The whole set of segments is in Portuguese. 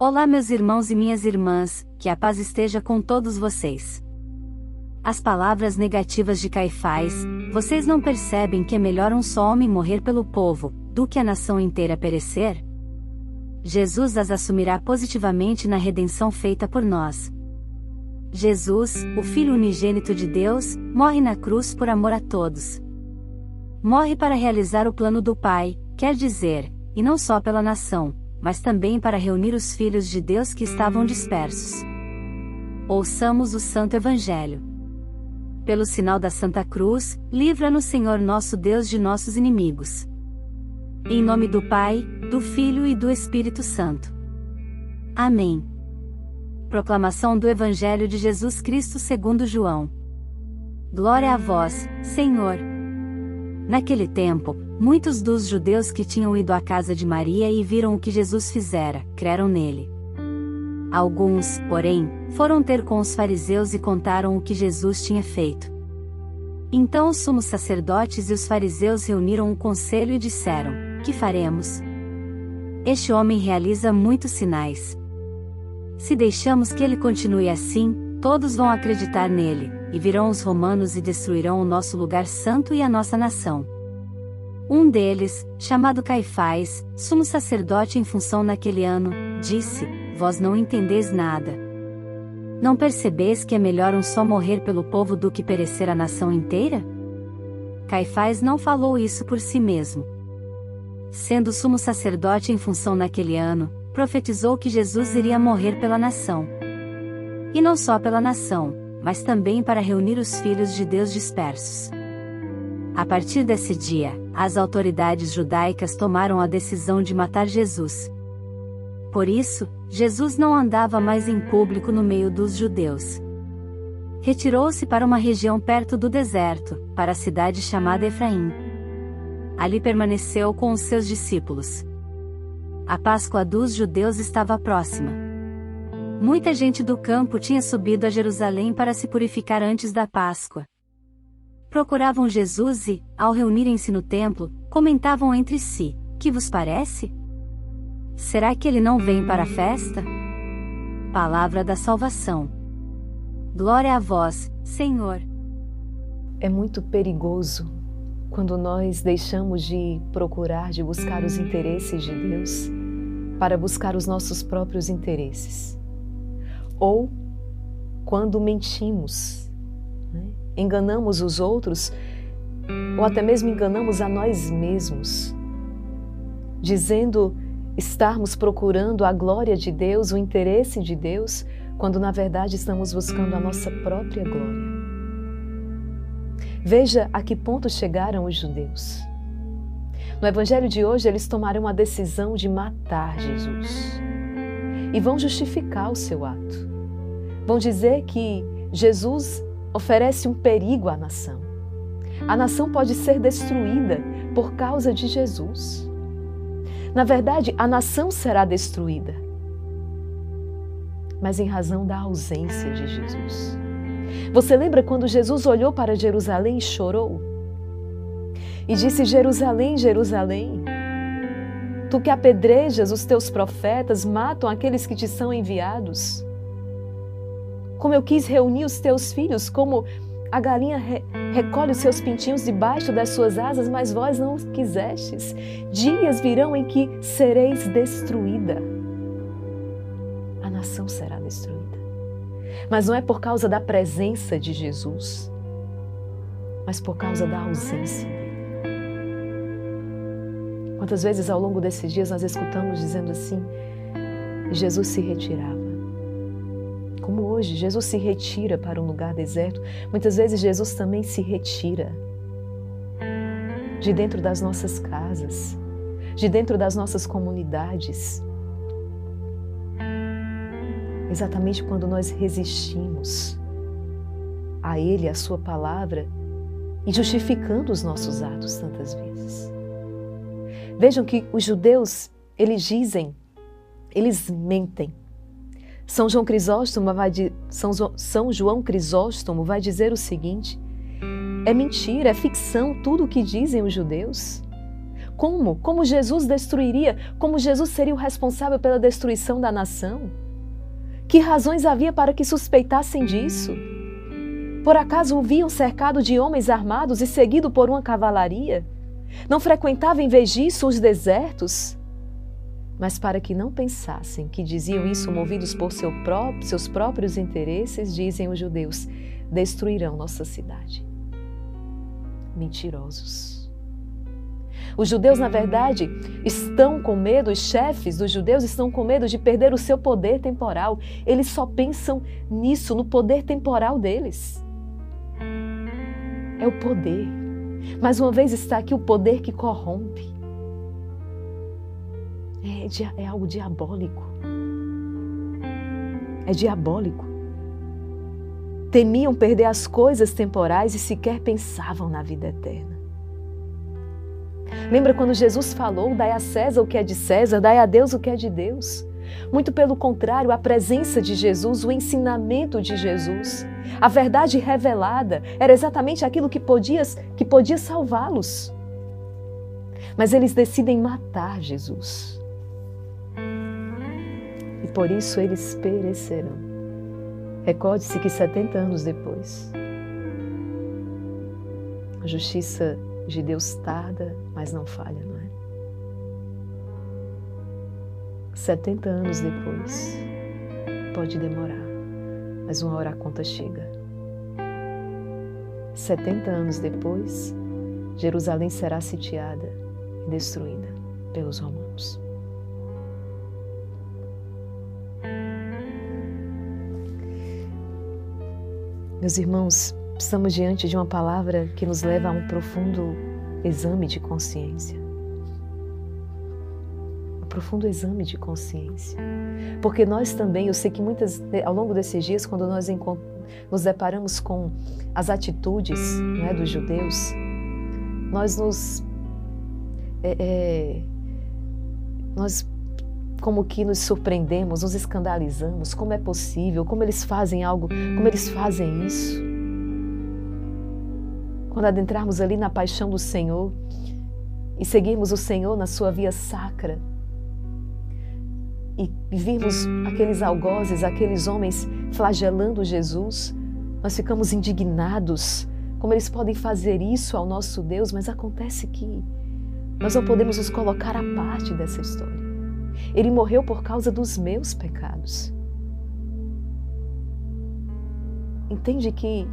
Olá, meus irmãos e minhas irmãs, que a paz esteja com todos vocês. As palavras negativas de Caifás: vocês não percebem que é melhor um só homem morrer pelo povo, do que a nação inteira perecer? Jesus as assumirá positivamente na redenção feita por nós. Jesus, o Filho unigênito de Deus, morre na cruz por amor a todos. Morre para realizar o plano do Pai, quer dizer, e não só pela nação, mas também para reunir os filhos de Deus que estavam dispersos. Ouçamos o Santo Evangelho. Pelo sinal da Santa Cruz, livra-nos, Senhor nosso Deus, de nossos inimigos. Em nome do Pai, do Filho e do Espírito Santo. Amém. Proclamação do Evangelho de Jesus Cristo segundo João. Glória a vós, Senhor. Naquele tempo, muitos dos judeus que tinham ido à casa de Maria e viram o que Jesus fizera, creram nele. Alguns, porém, foram ter com os fariseus e contaram o que Jesus tinha feito. Então os sumos sacerdotes e os fariseus reuniram um conselho e disseram: que faremos? Este homem realiza muitos sinais. Se deixamos que ele continue assim, todos vão acreditar nele, e virão os romanos e destruirão o nosso lugar santo e a nossa nação. Um deles, chamado Caifás, sumo sacerdote em função naquele ano, disse: vós não entendeis nada. Não percebeis que é melhor um só morrer pelo povo do que perecer a nação inteira? Caifás não falou isso por si mesmo. Sendo sumo sacerdote em função naquele ano, profetizou que Jesus iria morrer pela nação. E não só pela nação, mas também para reunir os filhos de Deus dispersos. A partir desse dia, as autoridades judaicas tomaram a decisão de matar Jesus. Por isso, Jesus não andava mais em público no meio dos judeus. Retirou-se para uma região perto do deserto, para a cidade chamada Efraim. Ali permaneceu com os seus discípulos. A Páscoa dos judeus estava próxima. Muita gente do campo tinha subido a Jerusalém para se purificar antes da Páscoa. Procuravam Jesus e, ao reunirem-se no templo, comentavam entre si: que vos parece? Será que ele não vem para a festa? Palavra da salvação. Glória a vós, Senhor. É muito perigoso quando nós deixamos de procurar, de buscar os interesses de Deus para buscar os nossos próprios interesses. Ou quando mentimos, enganamos os outros, ou até mesmo enganamos a nós mesmos, dizendo estarmos procurando a glória de Deus, o interesse de Deus, quando na verdade estamos buscando a nossa própria glória. Veja a que ponto chegaram os judeus. No Evangelho de hoje, eles tomaram a decisão de matar Jesus. E vão justificar o seu ato. Vão dizer que Jesus oferece um perigo à nação. A nação pode ser destruída por causa de Jesus. Na verdade, a nação será destruída, mas em razão da ausência de Jesus. Você lembra quando Jesus olhou para Jerusalém e chorou? E disse: Jerusalém, Jerusalém, tu que apedrejas os teus profetas, matam aqueles que te são enviados. Como eu quis reunir os teus filhos, como a galinha recolhe os seus pintinhos debaixo das suas asas, mas vós não quisestes. Dias virão em que sereis destruída. A nação será destruída. Mas não é por causa da presença de Jesus, mas por causa da ausência dele. Quantas vezes ao longo desses dias nós escutamos dizendo assim: Jesus se retirava. Como hoje, Jesus se retira para um lugar deserto. Muitas vezes Jesus também se retira de dentro das nossas casas, de dentro das nossas comunidades. Exatamente quando nós resistimos a Ele, a Sua palavra, e justificando os nossos atos tantas vezes. Vejam que os judeus, eles mentem. São João Crisóstomo vai dizer o seguinte: é mentira, é ficção tudo o que dizem os judeus. Como? Como Jesus destruiria? Como Jesus seria o responsável pela destruição da nação? Que razões havia para que suspeitassem disso? Por acaso o viam cercado de homens armados e seguido por uma cavalaria? Não frequentava em vez disso os desertos? Mas para que não pensassem que diziam isso movidos por seus próprios interesses, dizem os judeus, destruirão nossa cidade. Mentirosos. Os judeus, na verdade, estão com medo, os chefes dos judeus estão com medo de perder o seu poder temporal. Eles só pensam nisso, no poder temporal deles. É o poder. Mais uma vez está aqui o poder que corrompe. É algo diabólico. É diabólico. Temiam perder as coisas temporais e sequer pensavam na vida eterna. Lembra quando Jesus falou, dai a César o que é de César, dai a Deus o que é de Deus? Muito pelo contrário, a presença de Jesus, o ensinamento de Jesus, a verdade revelada, era exatamente aquilo que podia salvá-los. Mas eles decidem matar Jesus. E por isso eles perecerão. Recorde-se que 70 anos depois, a justiça de Deus tarda, mas não falha, não é? 70 anos depois, pode demorar, mas uma hora a conta chega. 70 anos depois, Jerusalém será sitiada e destruída pelos romanos. Meus irmãos, estamos diante de uma palavra que nos leva a um profundo exame de consciência. Um profundo exame de consciência. Porque nós também, eu sei que ao longo desses dias, quando nós nos deparamos com as atitudes, não é, dos judeus, nós como que nos surpreendemos, nos escandalizamos, como é possível, como eles fazem algo, como eles fazem isso. Quando adentrarmos ali na paixão do Senhor e seguirmos o Senhor na sua via sacra e virmos aqueles algozes, aqueles homens flagelando Jesus, nós ficamos indignados. Como eles podem fazer isso ao nosso Deus? Mas acontece que nós não podemos nos colocar à parte dessa história. Ele morreu por causa dos meus pecados. Entende que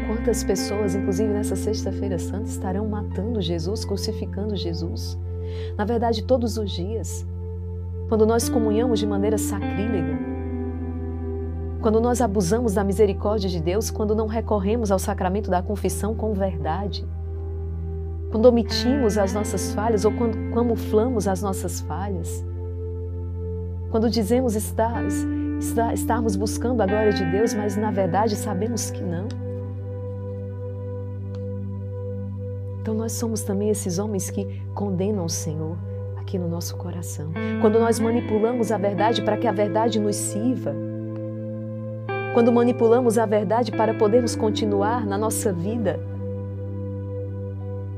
quantas pessoas, inclusive nessa Sexta-feira Santa, estarão matando Jesus, crucificando Jesus? Na verdade, todos os dias, quando nós comunhamos de maneira sacrílega, quando nós abusamos da misericórdia de Deus, quando não recorremos ao sacramento da confissão com verdade, quando omitimos as nossas falhas ou quando camuflamos as nossas falhas, quando dizemos estarmos buscando a glória de Deus, mas na verdade sabemos que não. Então nós somos também esses homens que condenam o Senhor aqui no nosso coração. Quando nós manipulamos a verdade para que a verdade nos sirva, quando manipulamos a verdade para podermos continuar na nossa vida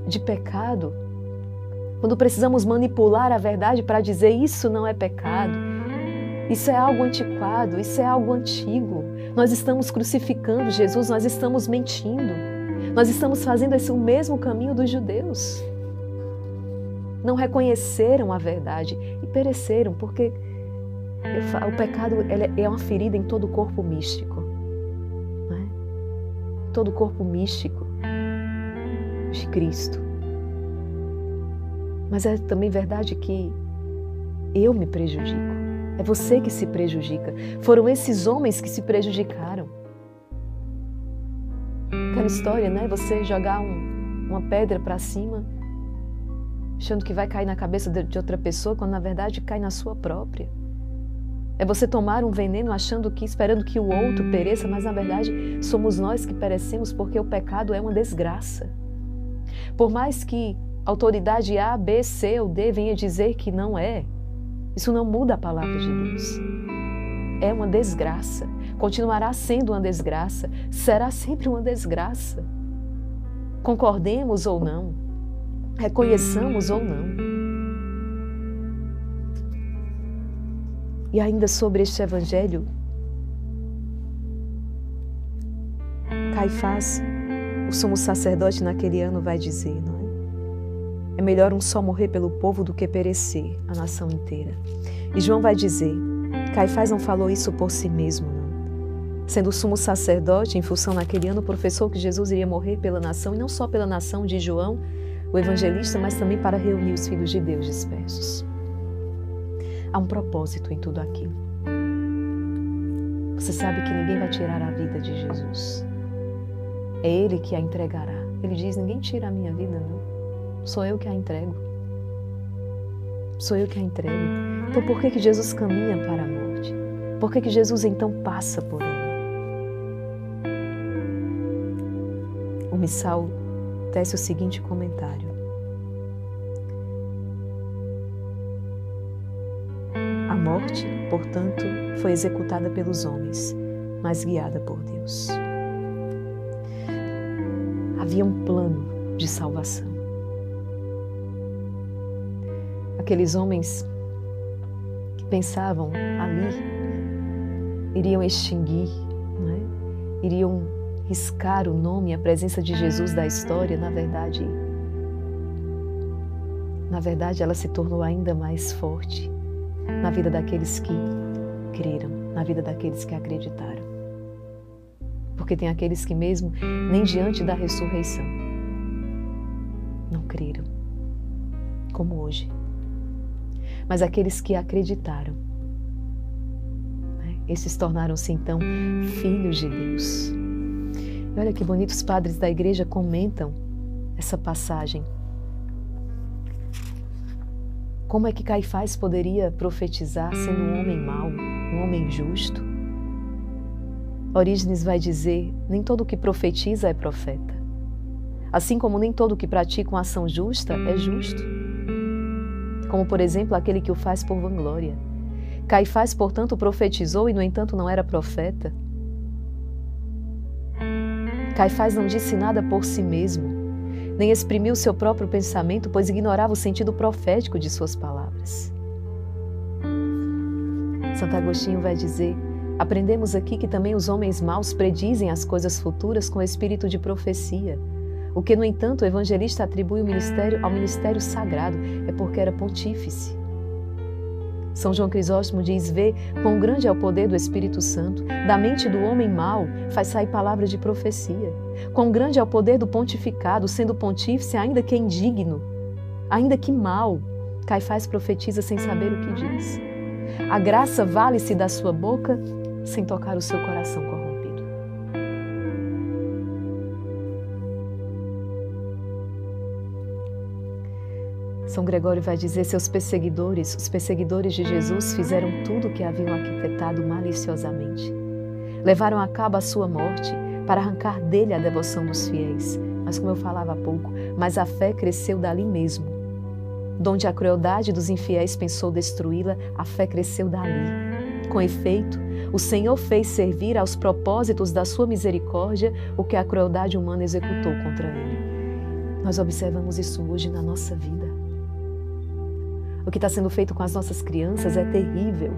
de pecado, quando precisamos manipular a verdade para dizer isso não é pecado, isso é algo antiquado, isso é algo antigo, nós estamos crucificando Jesus, nós estamos mentindo, nós estamos fazendo esse o mesmo caminho dos judeus. Não reconheceram a verdade e pereceram, porque o pecado é uma ferida em todo o corpo místico, não é? Todo o corpo místico de Cristo. Mas é também verdade que eu me prejudico. É você que se prejudica. Foram esses homens que se prejudicaram. Aquela história, né? Você jogar uma pedra para cima, achando que vai cair na cabeça de outra pessoa, quando na verdade cai na sua própria. É você tomar um veneno esperando que o outro pereça, mas na verdade somos nós que perecemos, porque o pecado é uma desgraça. Por mais que a autoridade A, B, C ou D venha dizer que não é, isso não muda a palavra de Deus. É uma desgraça, continuará sendo uma desgraça, será sempre uma desgraça. Concordemos ou não, reconheçamos ou não. E ainda sobre este evangelho, Caifás, o sumo sacerdote naquele ano, vai dizer, não é? É melhor um só morrer pelo povo do que perecer a nação inteira. E João vai dizer, Caifás não falou isso por si mesmo, não. Sendo o sumo sacerdote, em função naquele ano, professou que Jesus iria morrer pela nação, e não só pela nação de João, o evangelista, mas também para reunir os filhos de Deus dispersos. Há um propósito em tudo aquilo. Você sabe que ninguém vai tirar a vida de Jesus. É Ele que a entregará. Ele diz, ninguém tira a minha vida, não. Sou eu que a entrego. Sou eu que a entrego. Então por que Jesus caminha para a morte? Por que Jesus então passa por ela? O Missal tece o seguinte comentário. A morte, portanto, foi executada pelos homens, mas guiada por Deus. Havia um plano de salvação. Aqueles homens que pensavam ali iriam extinguir, não é? Iriam riscar o nome e a presença de Jesus da história, na verdade ela se tornou ainda mais forte na vida daqueles que creram, na vida daqueles que acreditaram. Porque tem aqueles que mesmo nem diante da ressurreição não creram, como hoje. Mas aqueles que acreditaram, né, esses tornaram-se então filhos de Deus. E olha que bonito, os padres da igreja comentam essa passagem. Como é que Caifás poderia profetizar sendo um homem mau, um homem justo? Orígenes vai dizer, nem todo que profetiza é profeta. Assim como nem todo que pratica uma ação justa é justo. Como, por exemplo, aquele que o faz por vanglória. Caifás, portanto, profetizou e, no entanto, não era profeta. Caifás não disse nada por si mesmo, nem exprimiu seu próprio pensamento, pois ignorava o sentido profético de suas palavras. Santo Agostinho vai dizer, aprendemos aqui que também os homens maus predizem as coisas futuras com espírito de profecia. O que, no entanto, o evangelista atribui ao ministério sagrado é porque era pontífice. São João Crisóstomo diz, vê quão grande é o poder do Espírito Santo, da mente do homem mau faz sair palavras de profecia. Quão grande é o poder do pontificado, sendo pontífice, ainda que indigno, ainda que mau, Caifás profetiza sem saber o que diz. A graça vale-se da sua boca sem tocar o seu coração corrompido. São Gregório vai dizer, seus perseguidores, os perseguidores de Jesus, fizeram tudo o que haviam arquitetado maliciosamente. Levaram a cabo a sua morte para arrancar dele a devoção dos fiéis. Mas como eu falava há pouco, mas a fé cresceu dali mesmo. Donde a crueldade dos infiéis pensou destruí-la, a fé cresceu dali. Com efeito, o Senhor fez servir aos propósitos da sua misericórdia o que a crueldade humana executou contra ele. Nós observamos isso hoje na nossa vida. O que está sendo feito com as nossas crianças é terrível,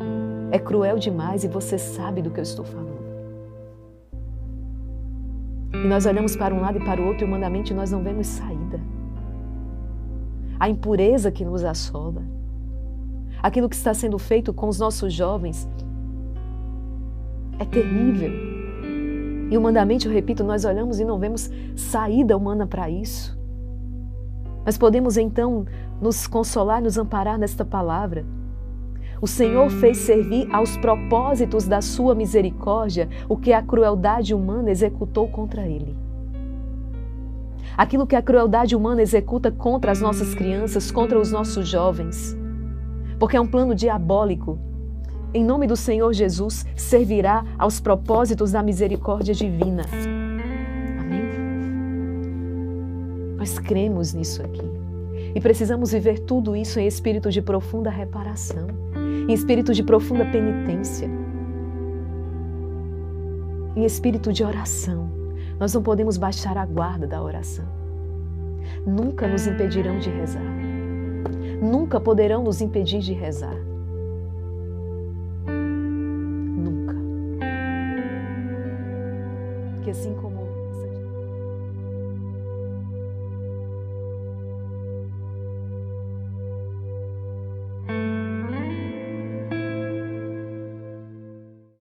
é cruel demais e você sabe do que eu estou falando. E nós olhamos para um lado e para o outro e humanamente nós não vemos saída. A impureza que nos assola, aquilo que está sendo feito com os nossos jovens é terrível. E humanamente, eu repito, nós olhamos e não vemos saída humana para isso. Mas podemos então nos consolar, nos amparar nesta palavra. O Senhor fez servir aos propósitos da sua misericórdia o que a crueldade humana executou contra ele. Aquilo que a crueldade humana executa contra as nossas crianças, contra os nossos jovens. Porque é um plano diabólico. Em nome do Senhor Jesus, servirá aos propósitos da misericórdia divina. Amém? Nós cremos nisso aqui. E precisamos viver tudo isso em espírito de profunda reparação, em espírito de profunda penitência, em espírito de oração. Nós não podemos baixar a guarda da oração. nunca nos impedirão de rezar. Nunca poderão nos impedir de rezar. Nunca. Que assim como